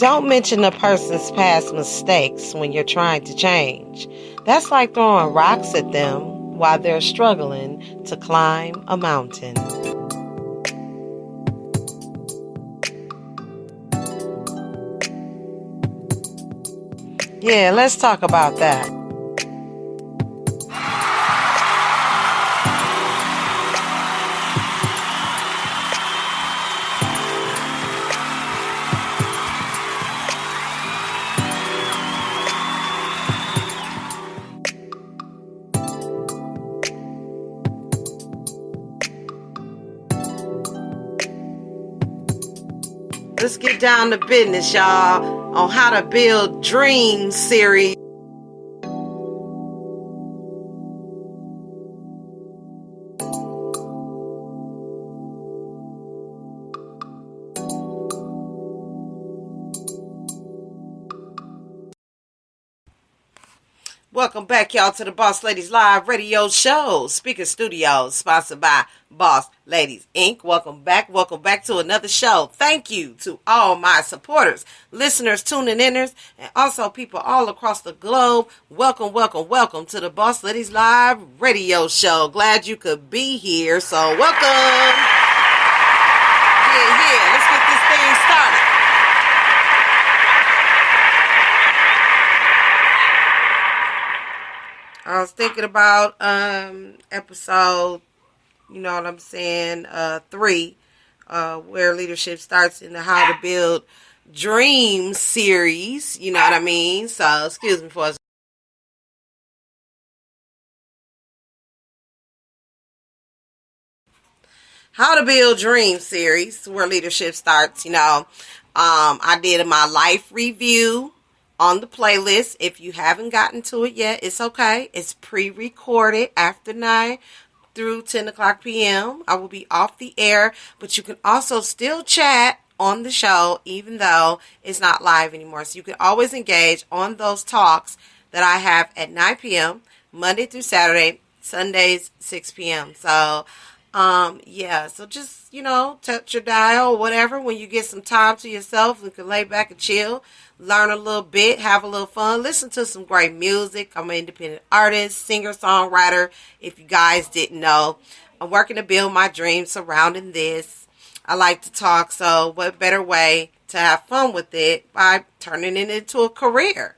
Don't mention a person's past mistakes when you're trying to change. That's like throwing rocks at them while they're struggling to climb a mountain. Yeah, let's talk about that. Let's get down to business, y'all, on how to build dreams series. Welcome back, y'all, to the Boss Ladies Live Radio Show. Speaker Studios, sponsored by Boss Ladies Inc. Welcome back to another show. Thank you to all my supporters, listeners, tuning inners, and also people all across the globe. Welcome to the Boss Ladies Live Radio Show. Glad you could be here, so welcome. Yeah, let's get this thing started. I was thinking about episode, you know what I'm saying, 3, where leadership starts in the How to Build Dreams series, you know what I mean? So, excuse me for a How to Build Dreams series, where leadership starts, you know. I did my life review on the playlist. If you haven't gotten to it yet, it's okay. It's pre-recorded after 9 through 10 o'clock p.m. I will be off the air, but you can also still chat on the show, even though it's not live anymore. So you can always engage on those talks that I have at 9 p.m., Monday through Saturday, Sundays, 6 p.m. So, so just, you know, touch your dial or whatever when you get some time to yourself. You can lay back and chill, learn a little bit, have a little fun, listen to some great music. I'm an independent artist, singer, songwriter, if you guys didn't know. I'm working to build my dreams surrounding this. I like to talk, so what better way to have fun with it by turning it into a career?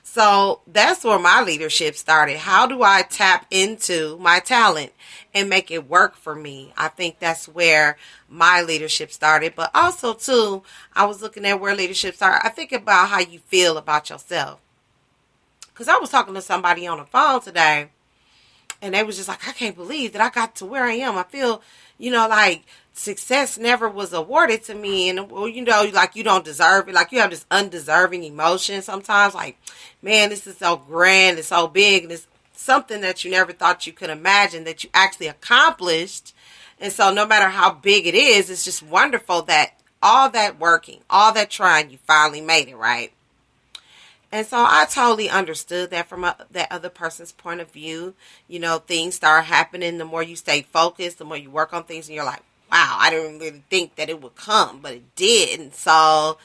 So that's where my leadership started. How do I tap into my talent and make it work for me? I think that's where my leadership started. But also, too, I was looking at where leadership started. I think about how you feel about yourself. Because I was talking to somebody on the phone today, and they was just like, I can't believe that I got to where I am. I feel, you know, like success never was awarded to me, and you know, like you don't deserve it. Like you have this undeserving emotion sometimes, like, man, this is so grand, it's so big, and it's something that you never thought you could imagine that you actually accomplished. And so no matter how big it is, it's just wonderful that all that working, all that trying, you finally made it, right? And so I totally understood that from that other person's point of view. You know, things start happening. The more you stay focused, the more you work on things, and you're like, wow, I didn't really think that it would come, but it did. And so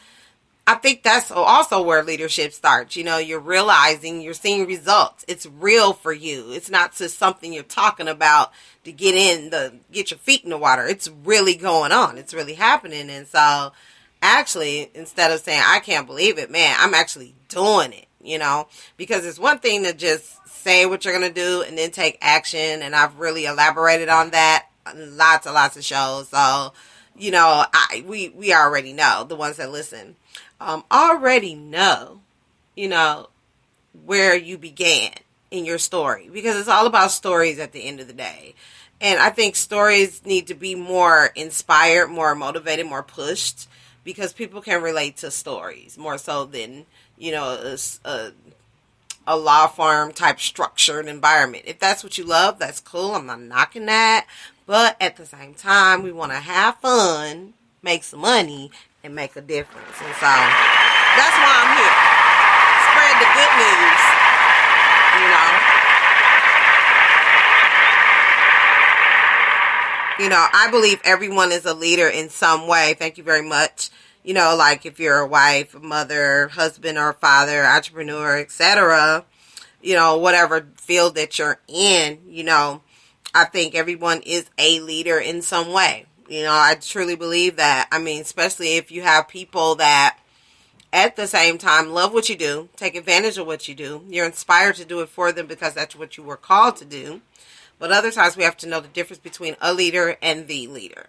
I think that's also where leadership starts. You know, you're realizing, you're seeing results. It's real for you. It's not just something you're talking about to get your feet in the water. It's really going on. It's really happening. And so actually, instead of saying, I can't believe it, man, I'm actually doing it, you know, because it's one thing to just say what you're going to do and then take action. And I've really elaborated on that in lots of shows. So, you know, we already know, the ones that listen, already know, you know, where you began in your story, because it's all about stories at the end of the day. And I think stories need to be more inspired, more motivated, more pushed, because people can relate to stories more so than, you know, a law firm type structured environment. If that's what you love, that's cool. I'm not knocking that. But at the same time, we want to have fun, make some money, and make a difference. And so that's why I'm here. Spread the good news, you know. You know, I believe everyone is a leader in some way. Thank you very much. You know, like if you're a wife, a mother, husband or father, entrepreneur, etc., you know, whatever field that you're in, you know, I think everyone is a leader in some way. You know, I truly believe that. I mean, especially if you have people that at the same time love what you do, take advantage of what you do. You're inspired to do it for them because that's what you were called to do. But other times we have to know the difference between a leader and the leader.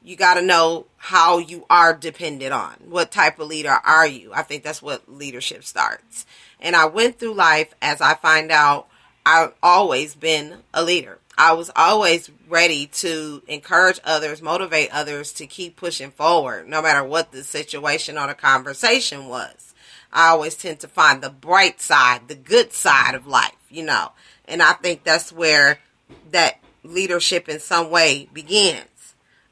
You got to know how you are dependent on. What type of leader are you? I think that's what leadership starts. And I went through life as I find out I've always been a leader. I was always ready to encourage others, motivate others to keep pushing forward, no matter what the situation or the conversation was. I always tend to find the bright side, the good side of life, you know. And I think that's where that leadership in some way begins.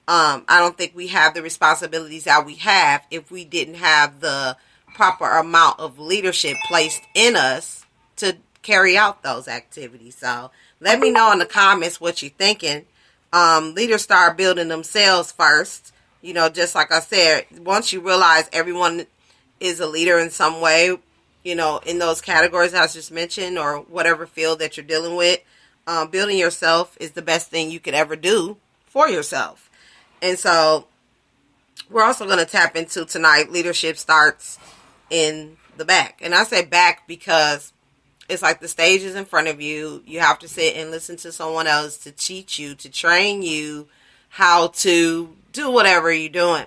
I don't think we have the responsibilities that we have if we didn't have the proper amount of leadership placed in us to carry out those activities. So let me know in the comments what you're thinking. Leaders start building themselves first. You know, just like I said, once you realize everyone is a leader in some way, you know, in those categories I just mentioned or whatever field that you're dealing with, building yourself is the best thing you could ever do for yourself. And so we're also going to tap into tonight, leadership starts in the back. And I say back because it's like the stage is in front of you. You have to sit and listen to someone else to teach you, to train you how to do whatever you're doing.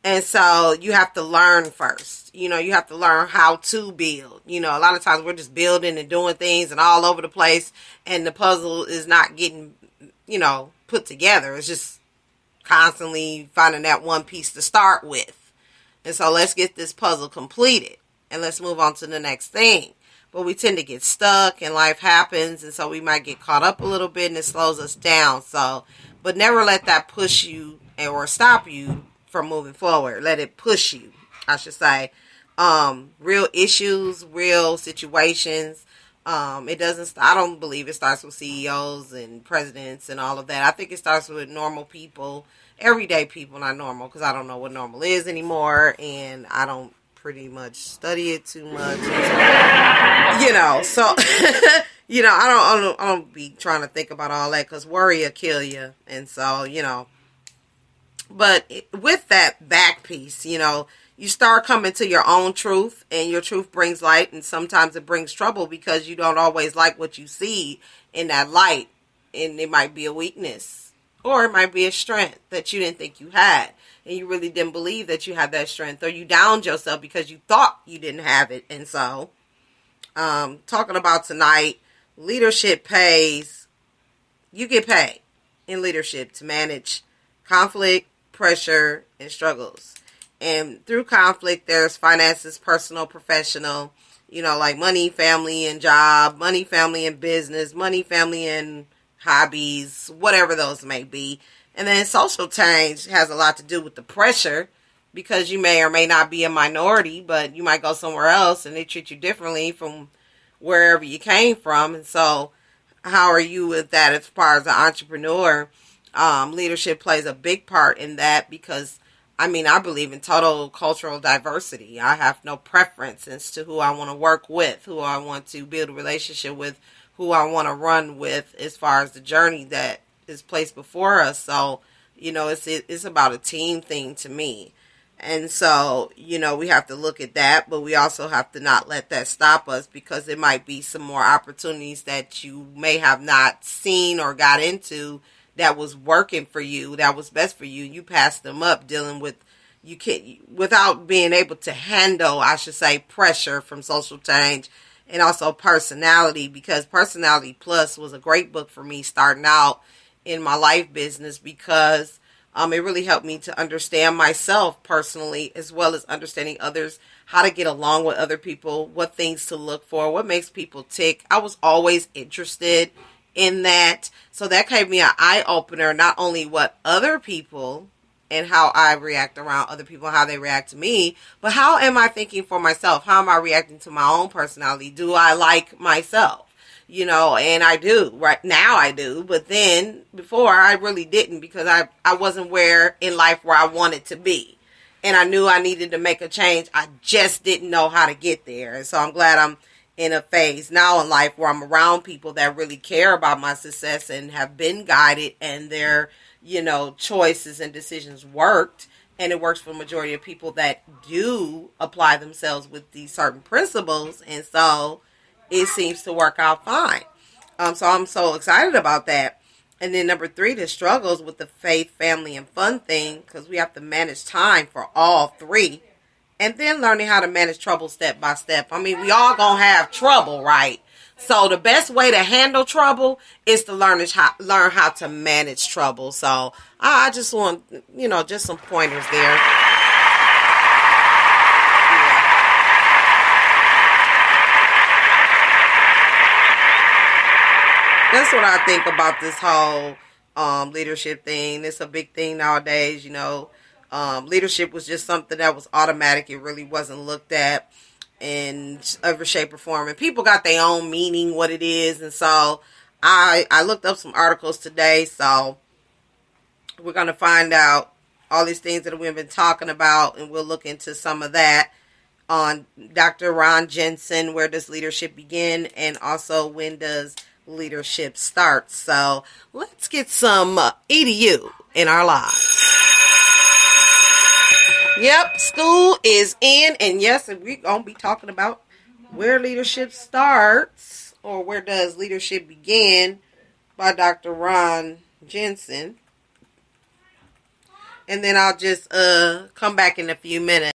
And so you have to learn first. You know, you have to learn how to build. You know, a lot of times we're just building and doing things and all over the place. And the puzzle is not getting, you know, put together. It's just constantly finding that one piece to start with. And so let's get this puzzle completed. And let's move on to the next thing. But we tend to get stuck and life happens. And so we might get caught up a little bit and it slows us down. So, but never let that push you or stop you from moving forward. Let it push you, I should say. Real issues, real situations. It doesn't, I don't believe it starts with CEOs and presidents and all of that. I think it starts with normal people, everyday people, not normal, because I don't know what normal is anymore. And I don't pretty much study it too much. You know, so, you know, I don't be trying to think about all that because worry will kill you. And so, you know, but with that back piece, you know, you start coming to your own truth and your truth brings light. And sometimes it brings trouble because you don't always like what you see in that light. And it might be a weakness or it might be a strength that you didn't think you had. And you really didn't believe that you had that strength, or you downed yourself because you thought you didn't have it. And so, talking about tonight, leadership pays. You get paid in leadership to manage conflict, pressure, and struggles. And through conflict, there's finances, personal, professional, you know, like money, family, and job, money, family, and business, money, family, and hobbies, whatever those may be. And then social change has a lot to do with the pressure because you may or may not be a minority, but you might go somewhere else and they treat you differently from wherever you came from. And so how are you with that as far as an entrepreneur? Leadership plays a big part in that because, I mean, I believe in total cultural diversity. I have no preference as to who I want to work with, who I want to build a relationship with, who I want to run with as far as the journey that is placed before us. So, you know, it's about a team thing to me. And so, you know, we have to look at that, but we also have to not let that stop us because there might be some more opportunities that you may have not seen or got into that was working for you, that was best for you. You passed them up dealing with, you can't, without being able to handle, I should say, pressure from social change and also personality, because Personality Plus was a great book for me starting out in my life business because it really helped me to understand myself personally as well as understanding others, how to get along with other people, what things to look for, what makes people tick. I was always interested in that. So that gave me an eye-opener, not only what other people and how I react around other people, how they react to me, but how am I thinking for myself? How am I reacting to my own personality? Do I like myself? You know, and I do. Right now I do. But then before I really didn't because I wasn't where in life where I wanted to be. and I knew I needed to make a change. I just didn't know how to get there. And so I'm glad I'm in a phase now in life where I'm around people that really care about my success and have been guided, and their, choices and decisions worked. And it works for the majority of people that do apply themselves with these certain principles. And so it seems to work out fine. So I'm so excited about that. And then number 3, the struggles with the faith, family, and fun thing, because we have to manage time for all 3. And then learning how to manage trouble step by step. I mean, we all gonna have trouble, right? So the best way to handle trouble is to learn how to manage trouble. So I just want, just some pointers there. That's what I think about this whole leadership thing. It's a big thing nowadays, Leadership was just something that was automatic. It really wasn't looked at in every shape or form. And people got their own meaning, what it is. And so I looked up some articles today. So we're going to find out all these things that we've been talking about. And we'll look into some of that on Dr. Ron Jensen. Where does leadership begin? And also, when does leadership start? So let's get some EDU in our lives. Yep, school is in, and yes, we're going to be talking about where leadership starts, or where does leadership begin, by Dr. Ron Jensen. And then I'll just come back in a few minutes.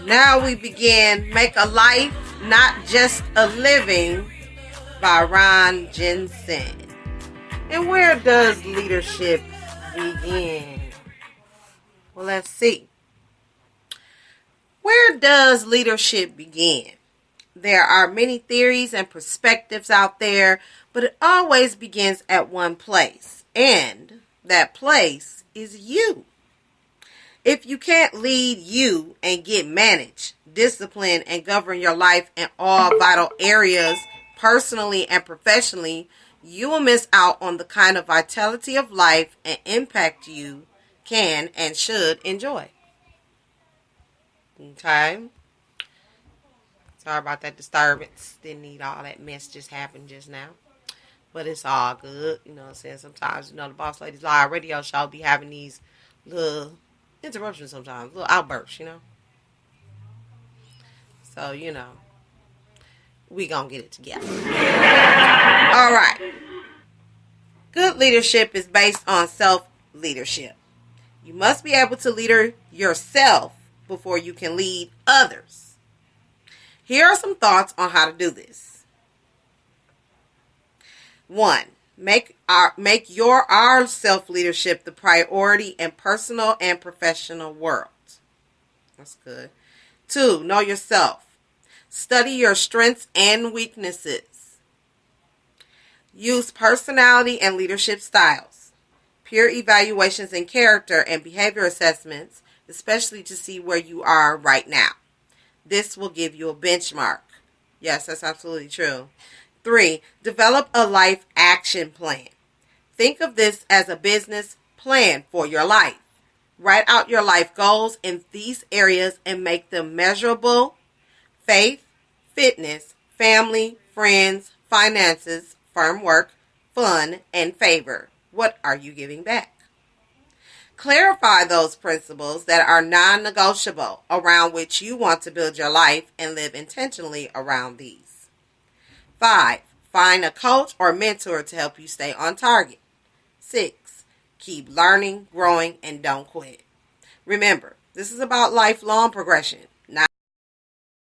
Now we begin Make a Life, Not Just a Living by Ron Jensen. And where does leadership begin? Well, let's see. Where does leadership begin? There are many theories and perspectives out there, but it always begins at one place. And that place is you. If you can't lead you and get managed, discipline, and govern your life in all vital areas, personally and professionally, you will miss out on the kind of vitality of life and impact you can and should enjoy. Okay? Sorry about that disturbance. Didn't need all that mess just happened just now. But it's all good. You know what I'm saying? Sometimes, the Boss Ladies Live radio show be having these little interruptions sometimes, little outbursts, So, we gonna get it together. All right. Good leadership is based on self-leadership. You must be able to lead yourself before you can lead others. Here are some thoughts on how to do this. 1. Make our self-leadership the priority in personal and professional world. That's good. 2, know yourself. Study your strengths and weaknesses. Use personality and leadership styles, peer evaluations and character and behavior assessments, especially to see where you are right now. This will give you a benchmark. Yes, that's absolutely true. 3, develop a life action plan. Think of this as a business plan for your life. Write out your life goals in these areas and make them measurable. Faith, fitness, family, friends, finances, firm work, fun, and favor. What are you giving back? Clarify those principles that are non-negotiable around which you want to build your life and live intentionally around these. 5, find a coach or mentor to help you stay on target. 6, keep learning, growing, and don't quit. Remember, this is about lifelong progression.